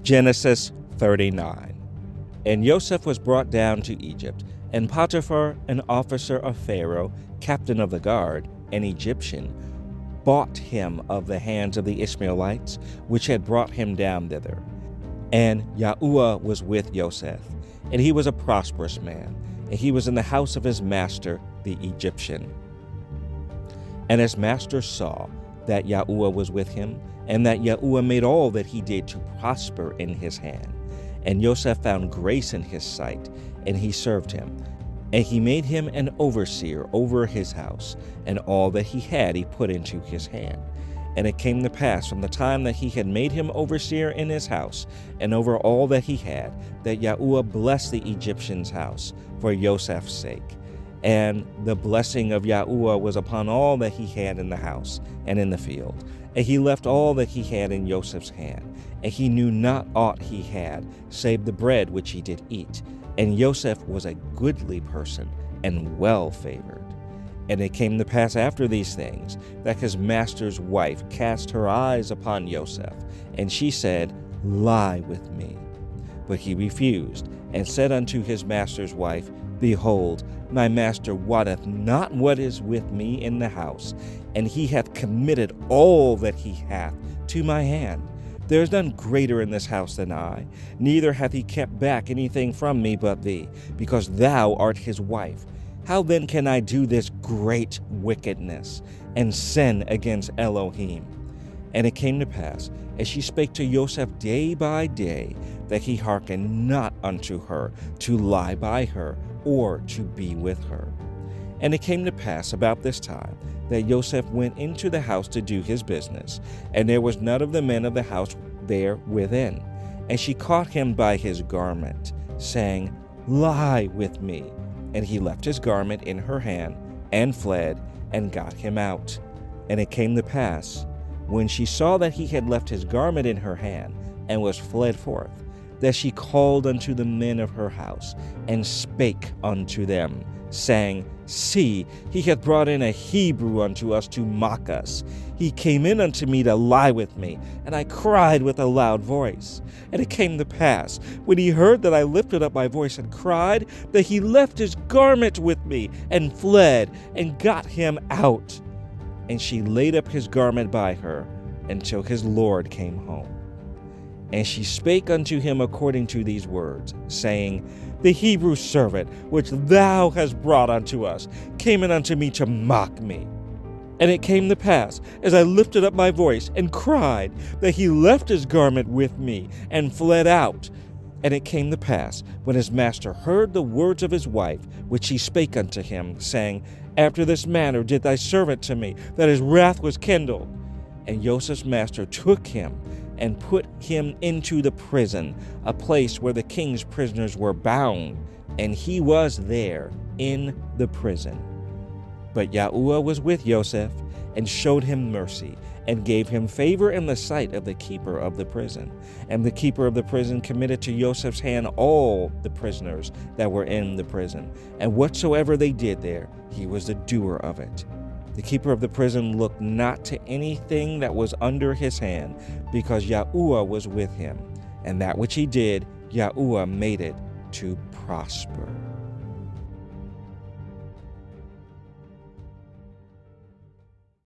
Genesis 39. And Joseph was brought down to Egypt, and Potiphar, an officer of Pharaoh, captain of the guard, an Egyptian, bought him of the hands of the Ishmaelites, which had brought him down thither. And Yahuwah was with Joseph, and he was a prosperous man, and he was in the house of his master, the Egyptian. And his master saw that Yahuwah was with him, and that Yahuwah made all that he did to prosper in his hand. And Joseph found grace in his sight, and he served him. And he made him an overseer over his house, and all that he had he put into his hand. And it came to pass from the time that he had made him overseer in his house, and over all that he had, that Yahuwah blessed the Egyptian's house for Joseph's sake. And the blessing of Yahuwah was upon all that he had in the house and in the field. And he left all that he had in Joseph's hand. And he knew not aught he had, save the bread which he did eat. And Joseph was a goodly person, and well favored. And it came to pass after these things, that his master's wife cast her eyes upon Joseph, and she said, Lie with me. But he refused, and said unto his master's wife, Behold, my master wotteth not what is with me in the house, and he hath committed all that he hath to my hand. There is none greater in this house than I, neither hath he kept back anything from me but thee, because thou art his wife. How then can I do this great wickedness, and sin against Elohim? And it came to pass, as she spake to Joseph day by day, that he hearkened not unto her, to lie by her, or to be with her. And it came to pass about this time, that Joseph went into the house to do his business, and there was none of the men of the house there within. And she caught him by his garment, saying, Lie with me. And he left his garment in her hand, and fled, and got him out. And it came to pass, when she saw that he had left his garment in her hand, and was fled forth, that she called unto the men of her house, and spake unto them, saying, See, he hath brought in a Hebrew unto us to mock us. He came in unto me to lie with me, and I cried with a loud voice. And it came to pass, when he heard that I lifted up my voice and cried, that he left his garment with me, and fled, and got him out. And she laid up his garment by her, until his Lord came home. And she spake unto him according to these words, saying, The Hebrew servant, which thou hast brought unto us, came in unto me to mock me. And it came to pass, as I lifted up my voice and cried, that he left his garment with me, and fled out. And it came to pass, when his master heard the words of his wife, which she spake unto him, saying, After this manner did thy servant to me, that his wrath was kindled. And Joseph's master took him, and put him into the prison, a place where the king's prisoners were bound, and he was there in the prison. But Yahuwah was with Joseph, and showed him mercy, and gave him favor in the sight of the keeper of the prison. And the keeper of the prison committed to Joseph's hand all the prisoners that were in the prison, and whatsoever they did there, he was the doer of it. The keeper of the prison looked not to anything that was under his hand, because Yahuwah was with him, and that which he did, Yahuwah made it to prosper.